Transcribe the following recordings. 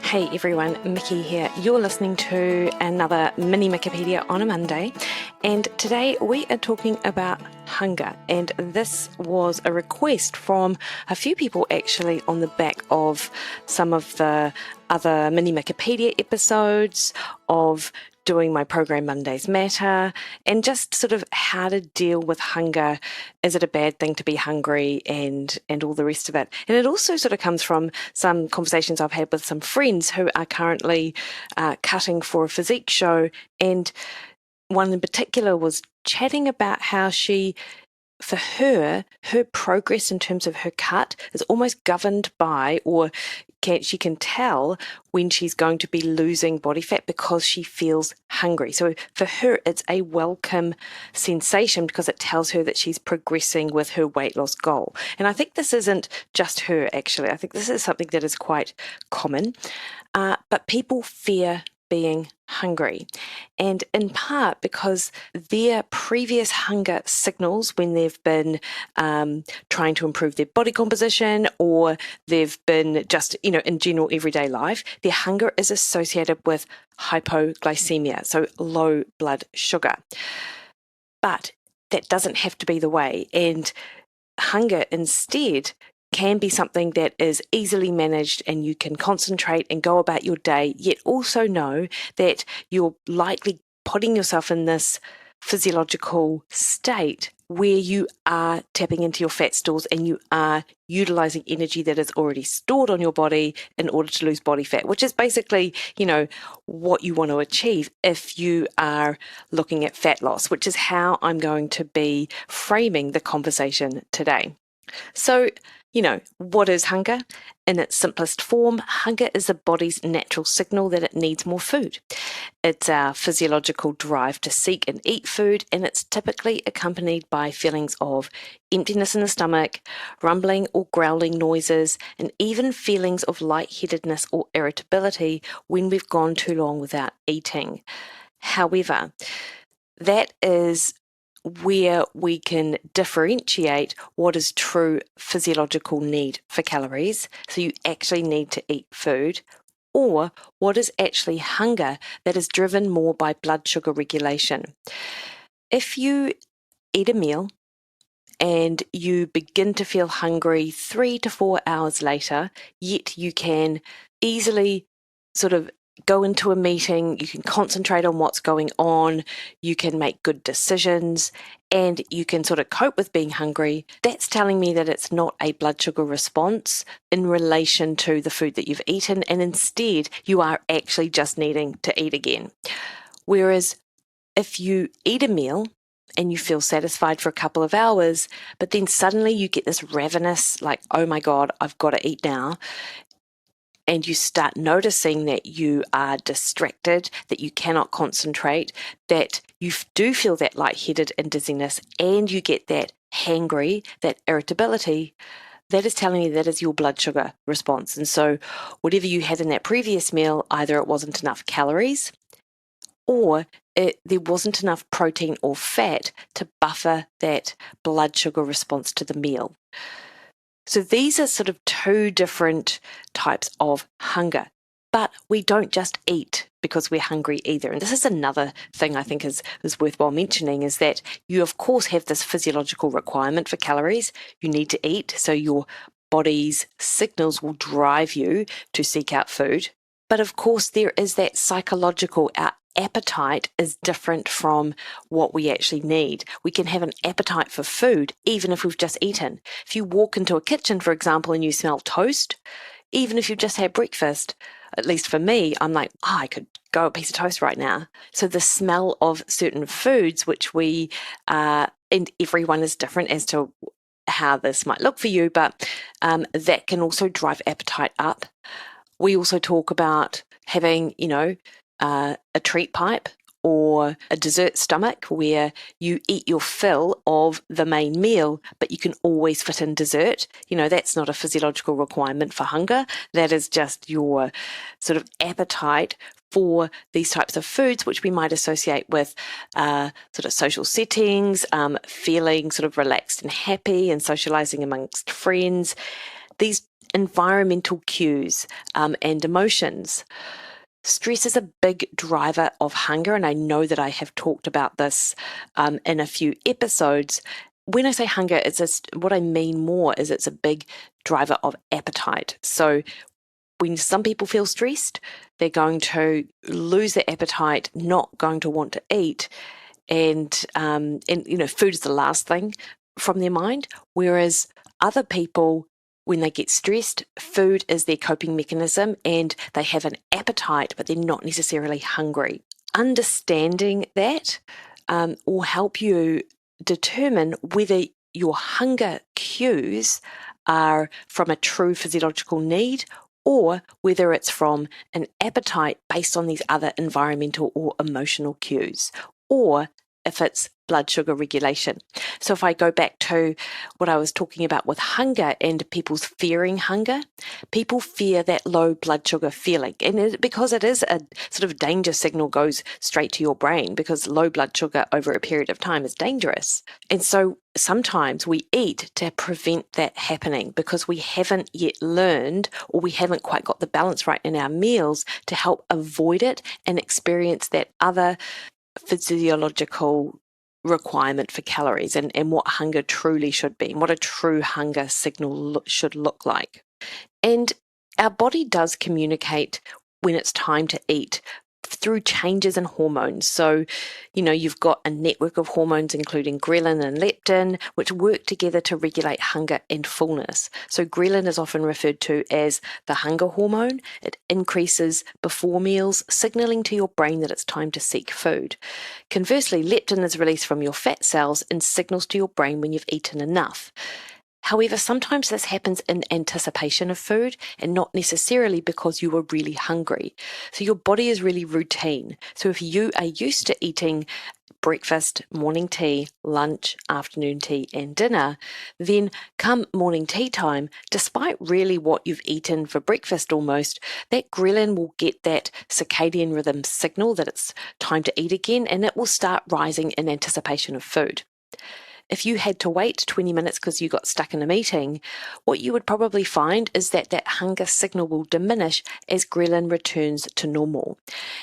Hey everyone, Mikki here. You're listening to another mini Mikkipedia on a Monday, and today we are talking about hunger. And this was a request from a few people actually on the back of some of the other mini Mikkipedia episodes of doing my program Mondays Matter, and just sort of how to deal with hunger. Is it a bad thing to be hungry, and all the rest of it? And it also sort of comes from some conversations I've had with some friends who are currently cutting for a physique show, and one in particular was chatting about how for her progress in terms of her cut is almost governed by, or she can tell when she's going to be losing body fat because she feels hungry. So for her, it's a welcome sensation because it tells her that she's progressing with her weight loss goal. And I think this isn't just her, actually. I think this is something that is quite common. But people fear being hungry, and in part because their previous hunger signals when they've been trying to improve their body composition, or they've been just, in general everyday life, their hunger is associated with hypoglycemia, so low blood sugar. But that doesn't have to be the way, and hunger instead can be something that is easily managed, and you can concentrate and go about your day, yet also know that you're likely putting yourself in this physiological state where you are tapping into your fat stores and you are utilizing energy that is already stored on your body in order to lose body fat, which is basically, what you want to achieve if you are looking at fat loss, which is how I'm going to be framing the conversation today. So, what is hunger? In its simplest form, hunger is the body's natural signal that it needs more food. It's our physiological drive to seek and eat food, and it's typically accompanied by feelings of emptiness in the stomach, rumbling or growling noises, and even feelings of lightheadedness or irritability when we've gone too long without eating. However, that is where we can differentiate what is true physiological need for calories, so you actually need to eat food, or what is actually hunger that is driven more by blood sugar regulation. If you eat a meal and you begin to feel hungry 3 to 4 hours later, yet you can easily sort of go into a meeting, you can concentrate on what's going on, you can make good decisions, and you can sort of cope with being hungry, that's telling me that it's not a blood sugar response in relation to the food that you've eaten, and instead you are actually just needing to eat again. Whereas if you eat a meal and you feel satisfied for a couple of hours, but then suddenly you get this ravenous, like, oh my God, I've got to eat now, and you start noticing that you are distracted, that you cannot concentrate, that you do feel that lightheaded and dizziness, and you get that hangry, that irritability, that is telling me that is your blood sugar response. And so whatever you had in that previous meal, either it wasn't enough calories, or there wasn't enough protein or fat to buffer that blood sugar response to the meal. So these are sort of two different types of hunger, but we don't just eat because we're hungry either. And this is another thing I think is worthwhile mentioning, is that you of course have this physiological requirement for calories. You need to eat, so your body's signals will drive you to seek out food. But of course there is that psychological, our appetite is different from what we actually need. We can have an appetite for food even if we've just eaten. If you walk into a kitchen, for example, and you smell toast, even if you've just had breakfast, at least for me, I'm like, I could go a piece of toast right now. So the smell of certain foods, which and everyone is different as to how this might look for you, but that can also drive appetite up. We also talk about having, a treat pipe or a dessert stomach where you eat your fill of the main meal, but you can always fit in dessert. That's not a physiological requirement for hunger. That is just your sort of appetite for these types of foods, which we might associate with sort of social settings, feeling sort of relaxed and happy and socializing amongst friends. These environmental cues and emotions. Stress is a big driver of hunger, and I know that I have talked about this in a few episodes. When I say hunger, what I mean more is it's a big driver of appetite. So when some people feel stressed, they're going to lose their appetite, not going to want to eat, and food is the last thing from their mind. Whereas other people, when they get stressed, food is their coping mechanism and they have an appetite, but they're not necessarily hungry. Understanding that will help you determine whether your hunger cues are from a true physiological need or whether it's from an appetite based on these other environmental or emotional cues, or if it's blood sugar regulation. So if I go back to what I was talking about with hunger and people's fearing hunger, people fear that low blood sugar feeling. And because it is a sort of danger signal goes straight to your brain, because low blood sugar over a period of time is dangerous. And so sometimes we eat to prevent that happening because we haven't yet learned, or we haven't quite got the balance right in our meals to help avoid it and experience that other physiological requirement for calories and what hunger truly should be and what a true hunger signal should look like. And our body does communicate when it's time to eat through changes in hormones. So, you've got a network of hormones, including ghrelin and leptin, which work together to regulate hunger and fullness. So ghrelin is often referred to as the hunger hormone. It increases before meals, signaling to your brain that it's time to seek food. Conversely, leptin is released from your fat cells and signals to your brain when you've eaten enough. However, sometimes this happens in anticipation of food and not necessarily because you are really hungry. So your body is really routine. So if you are used to eating breakfast, morning tea, lunch, afternoon tea, and dinner, then come morning tea time, despite really what you've eaten for breakfast almost, that ghrelin will get that circadian rhythm signal that it's time to eat again, and it will start rising in anticipation of food. If you had to wait 20 minutes because you got stuck in a meeting, what you would probably find is that hunger signal will diminish as ghrelin returns to normal.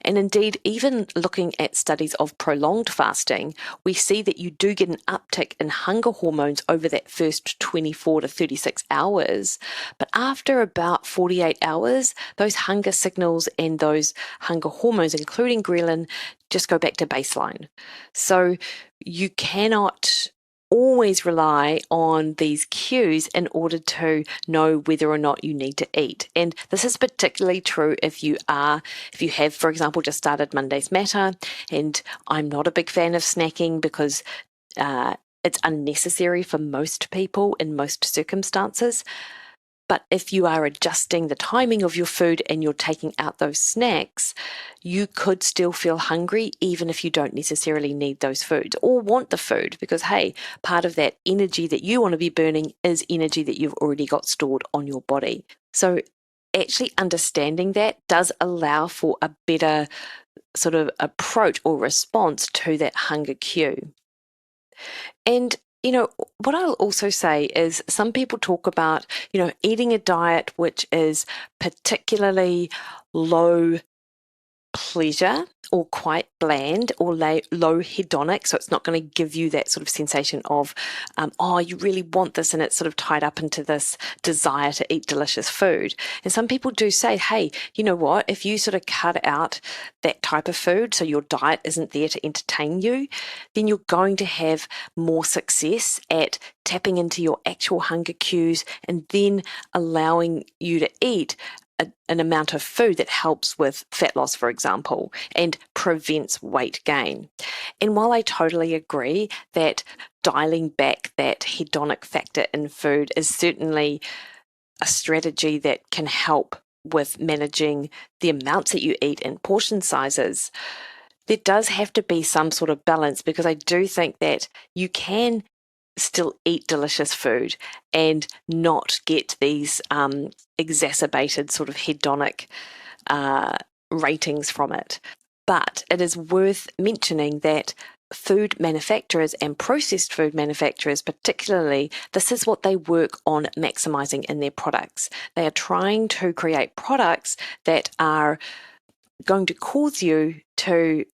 And indeed, even looking at studies of prolonged fasting, we see that you do get an uptick in hunger hormones over that first 24 to 36 hours. But after about 48 hours, those hunger signals and those hunger hormones, including ghrelin, just go back to baseline. So you cannot always rely on these cues in order to know whether or not you need to eat. And this is particularly true if you have, for example, just started Monday's Matter. And I'm not a big fan of snacking because it's unnecessary for most people in most circumstances. But if you are adjusting the timing of your food and you're taking out those snacks, you could still feel hungry even if you don't necessarily need those foods or want the food, because, hey, part of that energy that you want to be burning is energy that you've already got stored on your body. So actually understanding that does allow for a better sort of approach or response to that hunger cue. And what I'll also say is some people talk about, eating a diet which is particularly low pleasure or quite bland or low hedonic. So it's not going to give you that sort of sensation of, you really want this, and it's sort of tied up into this desire to eat delicious food. And some people do say, hey, you know what, if you sort of cut out that type of food, so your diet isn't there to entertain you, then you're going to have more success at tapping into your actual hunger cues and then allowing you to eat an amount of food that helps with fat loss, for example, and prevents weight gain. And while I totally agree that dialing back that hedonic factor in food is certainly a strategy that can help with managing the amounts that you eat and portion sizes, there does have to be some sort of balance, because I do think that you can still eat delicious food and not get these exacerbated sort of hedonic ratings from it. But it is worth mentioning that food manufacturers and processed food manufacturers particularly, this is what they work on maximizing in their products. They are trying to create products that are going to cause you to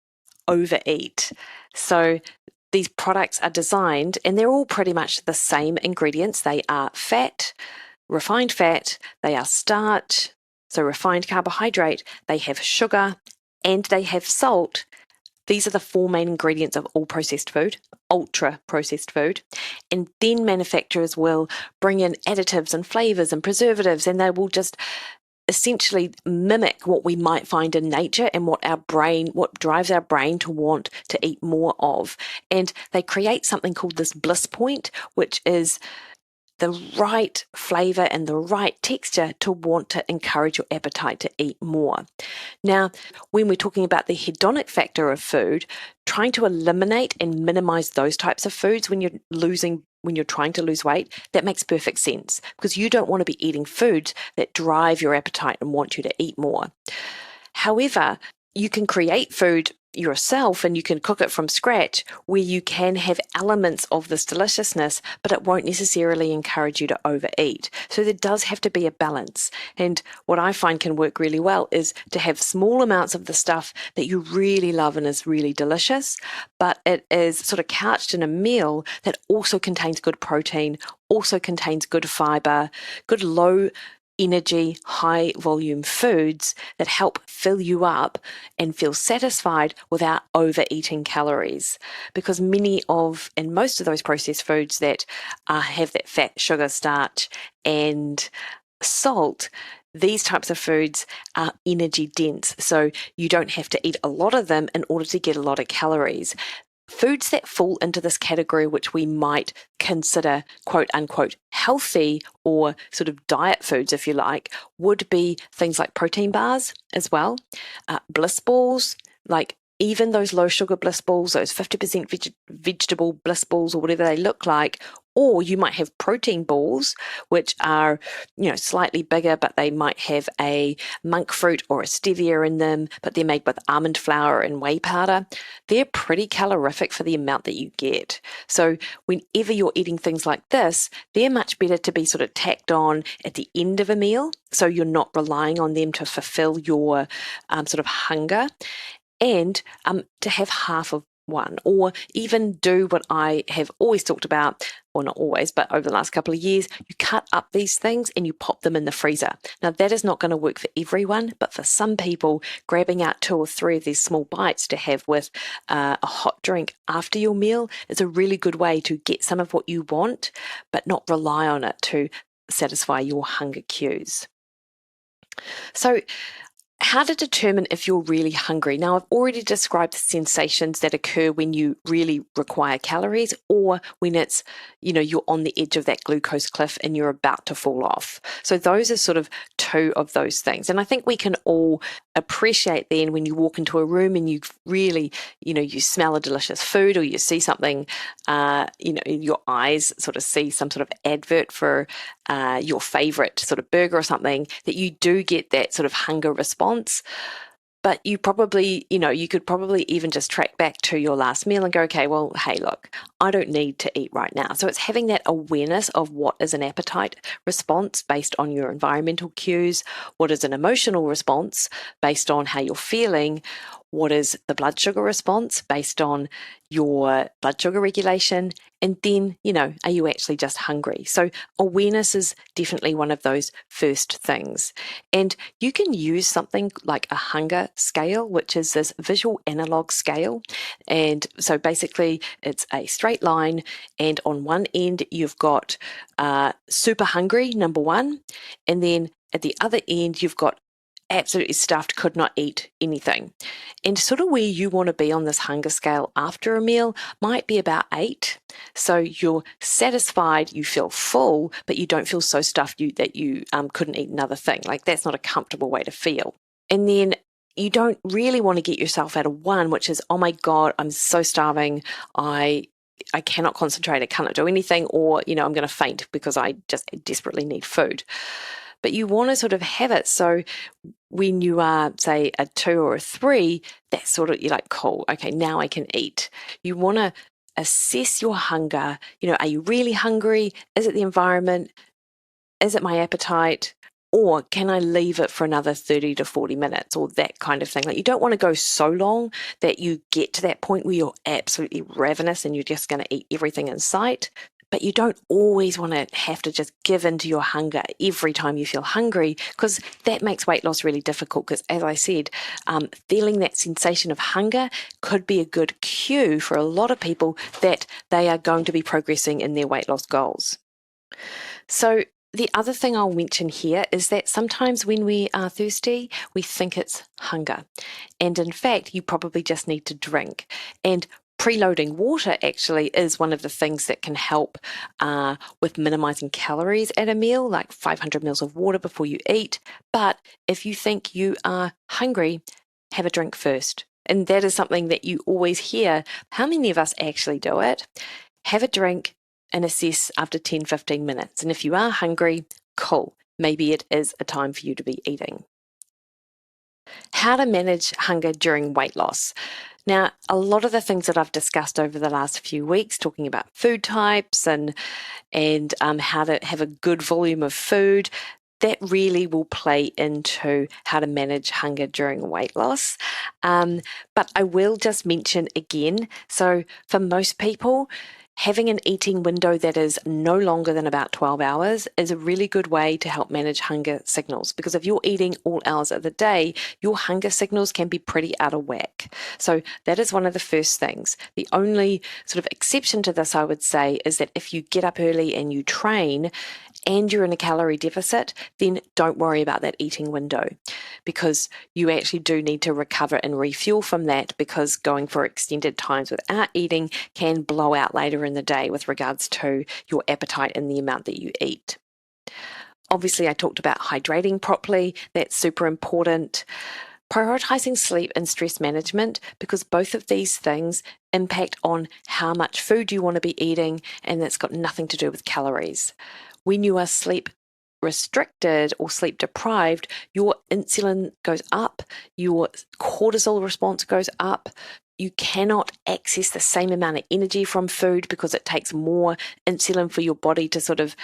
overeat. So these products are designed, and they're all pretty much the same ingredients. They are fat, refined fat, they are starch, so refined carbohydrate, they have sugar, and they have salt. These are the four main ingredients of all processed food, ultra processed food. And then manufacturers will bring in additives and flavors and preservatives, and they will just essentially mimic what we might find in nature and what drives our brain to want to eat more of. And they create something called this bliss point, which is the right flavor and the right texture to want to encourage your appetite to eat more. Now, when we're talking about the hedonic factor of food, trying to eliminate and minimize those types of foods when you're trying to lose weight, that makes perfect sense, because you don't want to be eating foods that drive your appetite and want you to eat more. However, you can create food yourself and you can cook it from scratch where you can have elements of this deliciousness, but it won't necessarily encourage you to overeat. So there does have to be a balance. And what I find can work really well is to have small amounts of the stuff that you really love and is really delicious, but it is sort of couched in a meal that also contains good protein, also contains good fiber, good low energy, high volume foods that help fill you up and feel satisfied without overeating calories. Because most of those processed foods that have that fat, sugar, starch, and salt, these types of foods are energy dense. So you don't have to eat a lot of them in order to get a lot of calories. Foods that fall into this category, which we might consider quote unquote healthy or sort of diet foods, if you like, would be things like protein bars as well, bliss balls, like even those low sugar bliss balls, those 50% vegetable bliss balls or whatever they look like. Or you might have protein balls, which are, slightly bigger, but they might have a monk fruit or a stevia in them, but they're made with almond flour and whey powder. They're pretty calorific for the amount that you get. So whenever you're eating things like this, they're much better to be sort of tacked on at the end of a meal, so you're not relying on them to fulfill your sort of hunger, and to have half of one, or even do what I have always talked about, or not always, but over the last couple of years, you cut up these things and you pop them in the freezer. Now that is not going to work for everyone, but for some people, grabbing out 2 or 3 of these small bites to have with a hot drink after your meal is a really good way to get some of what you want, but not rely on it to satisfy your hunger cues. So how to determine if you're really hungry. Now, I've already described the sensations that occur when you really require calories, or when it's, you're on the edge of that glucose cliff and you're about to fall off. So those are sort of 2 of those things. And I think we can all appreciate then when you walk into a room and you really, you smell a delicious food, or you see something, your eyes sort of see some sort of advert for your favorite sort of burger or something, that you do get that sort of hunger response. But you probably, you could probably even just track back to your last meal and go, okay, well, hey, look, I don't need to eat right now. So it's having that awareness of what is an appetite response based on your environmental cues, what is an emotional response based on how you're feeling, what is the blood sugar response based on your blood sugar regulation, and then, are you actually just hungry? So awareness is definitely one of those first things. And you can use something like a hunger scale, which is this visual analog scale. And so basically it's a straight line, and on one end you've got super hungry, number 1, and then at the other end you've got absolutely stuffed, could not eat anything. And sort of where you want to be on this hunger scale after a meal might be about 8. So you're satisfied, you feel full, but you don't feel so stuffed that you couldn't eat another thing. Like, that's not a comfortable way to feel. And then you don't really want to get yourself out of 1, which is, oh my God, I'm so starving, I cannot concentrate, I cannot do anything, or, I'm going to faint because I just desperately need food. but you want to sort of have it so when you are, say, a 2 or a 3, that's sort of, you're like, cool, okay, now I can eat. You want to assess your hunger. Are you really hungry? Is it the environment? Is it my appetite? Or can I leave it for another 30 to 40 minutes or that kind of thing? Like, you don't want to go so long that you get to that point where you're absolutely ravenous and you're just going to eat everything in sight. But you don't always want to have to just give in to your hunger every time you feel hungry, because that makes weight loss really difficult. Because as I said, feeling that sensation of hunger could be a good cue for a lot of people that they are going to be progressing in their weight loss goals. So the other thing I'll mention here is that sometimes when we are thirsty, we think it's hunger. And in fact, you probably just need to drink. And preloading water actually is one of the things that can help with minimizing calories at a meal, like 500 mils of water before you eat. But if you think you are hungry, have a drink first. And that is something that you always hear. How many of us actually do it? Have a drink and assess after 10-15 minutes. And if you are hungry, cool, maybe it is a time for you to be eating. How to manage hunger during weight loss. Now, a lot of the things that I've discussed over the last few weeks, talking about food types and how to have a good volume of food, that really will play into how to manage hunger during weight loss. But I will just mention again, so for most people, having an eating window that is no longer than about 12 hours is a really good way to help manage hunger signals, because if you're eating all hours of the day, your hunger signals can be pretty out of whack. So that is one of the first things. The only sort of exception to this, I would say, is that if you get up early and you train and you're in a calorie deficit, then don't worry about that eating window, because you actually do need to recover and refuel from that, because going for extended times without eating can blow out later in the day with regards to your appetite and the amount that you eat. Obviously, I talked about hydrating properly. That's super important. Prioritizing sleep and stress management, because both of these things impact on how much food you want to be eating, and that's got nothing to do with calories. When you are sleep restricted or sleep deprived, your insulin goes up, your cortisol response goes up. You cannot access the same amount of energy from food because it takes more insulin for your body to sort of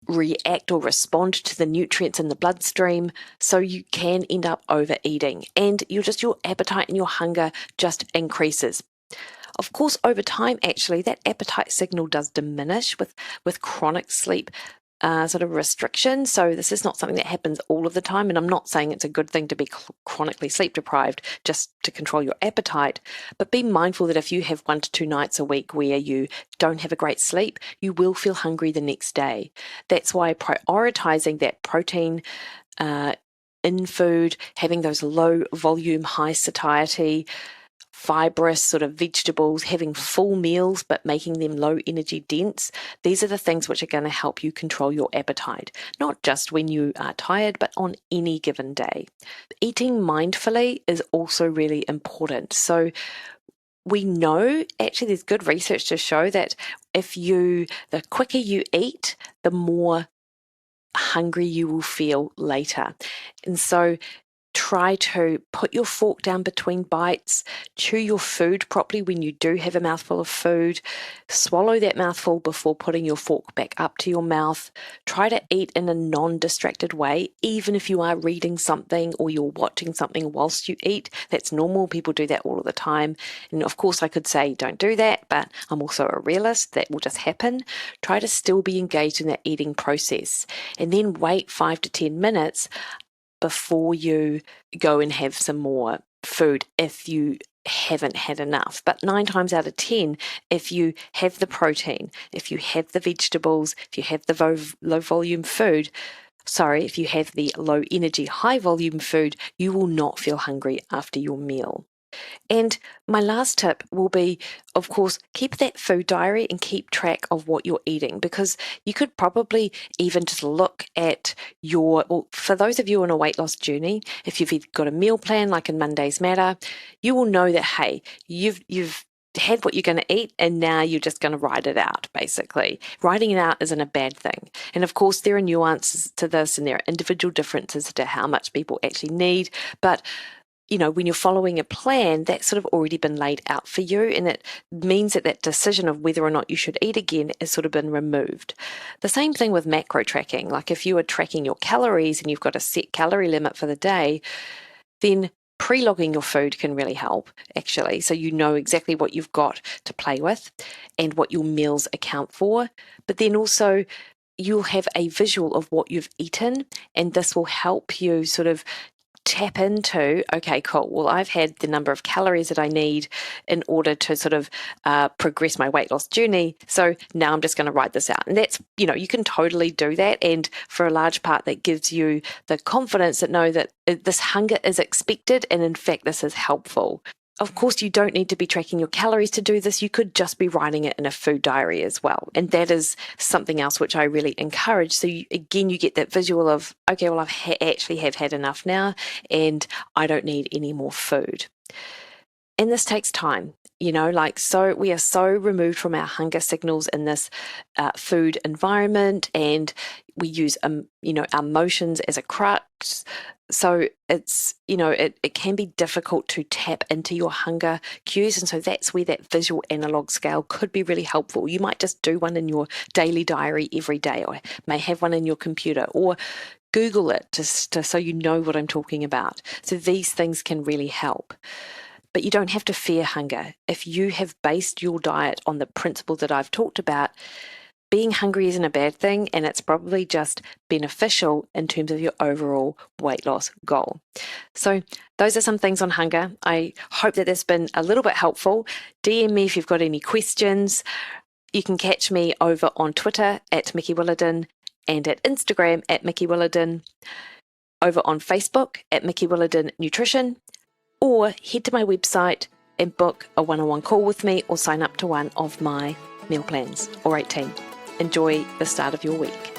react or respond to the nutrients in the bloodstream, so you can end up overeating, and your appetite and your hunger just increases. Of course, over time, actually, that appetite signal does diminish with chronic sleep sort of restriction. So this is not something that happens all of the time, and I'm not saying it's a good thing to be chronically sleep deprived just to control your appetite, but be mindful that if you have 1 to 2 nights a week where you don't have a great sleep, you will feel hungry the next day. That's why prioritizing that protein in food, having those low volume, high satiety, fibrous sort of vegetables, having full meals but making them low energy dense, these are the things which are going to help you control your appetite, not just when you are tired, but on any given day. Eating mindfully is also really important. So we know, actually there's good research to show that the quicker you eat, the more hungry you will feel later. And so try to put your fork down between bites, chew your food properly when you do have a mouthful of food, swallow that mouthful before putting your fork back up to your mouth. Try to eat in a non-distracted way, even if you are reading something or you're watching something whilst you eat. That's normal. People do that all of the time. And of course, I could say don't do that, but I'm also a realist. That will just happen. Try to still be engaged in that eating process, and then wait 5 to 10 minutes before you go and have some more food if you haven't had enough. But 9 times out of 10, if you have the protein, if you have the vegetables, if you have the low volume food, if you have the low energy, high volume food, you will not feel hungry after your meal. And my last tip will be, of course, keep that food diary and keep track of what you're eating, because you could probably even just look at for those of you on a weight loss journey, if you've got a meal plan like in Monday's Matter, you will know that, hey, you've had what you're going to eat and now you're just going to ride it out, basically. Riding it out isn't a bad thing. And of course, there are nuances to this and there are individual differences to how much people actually need. But when you're following a plan, that's sort of already been laid out for you, and it means that decision of whether or not you should eat again has sort of been removed. The same thing with macro tracking. Like if you are tracking your calories and you've got a set calorie limit for the day, then pre-logging your food can really help, actually. So you know exactly what you've got to play with and what your meals account for. But then also you'll have a visual of what you've eaten, and this will help you sort of tap into, okay, cool, well, I've had the number of calories that I need in order to sort of progress my weight loss journey. So now I'm just going to write this out. And that's, you can totally do that. And for a large part, that gives you the confidence that know that this hunger is expected. And in fact, this is helpful. Of course, you don't need to be tracking your calories to do this. You could just be writing it in a food diary as well. And that is something else which I really encourage. So you get that visual of, okay, well, I've actually have had enough now and I don't need any more food. And this takes time, so we are so removed from our hunger signals in this food environment, and we use, our emotions as a crutch. So it's, it can be difficult to tap into your hunger cues. And so that's where that visual analog scale could be really helpful. You might just do one in your daily diary every day, or may have one in your computer, or Google it just so you know what I'm talking about. So these things can really help. But you don't have to fear hunger. If you have based your diet on the principle that I've talked about, being hungry isn't a bad thing, and it's probably just beneficial in terms of your overall weight loss goal. So those are some things on hunger. I hope that that's been a little bit helpful. DM me if you've got any questions. You can catch me over on Twitter at Mikki Williden and at Instagram at Mikki Williden, over on Facebook at Mikki Williden Nutrition, or head to my website and book a one-on-one call with me or sign up to one of my meal plans. All right, team. Enjoy the start of your week.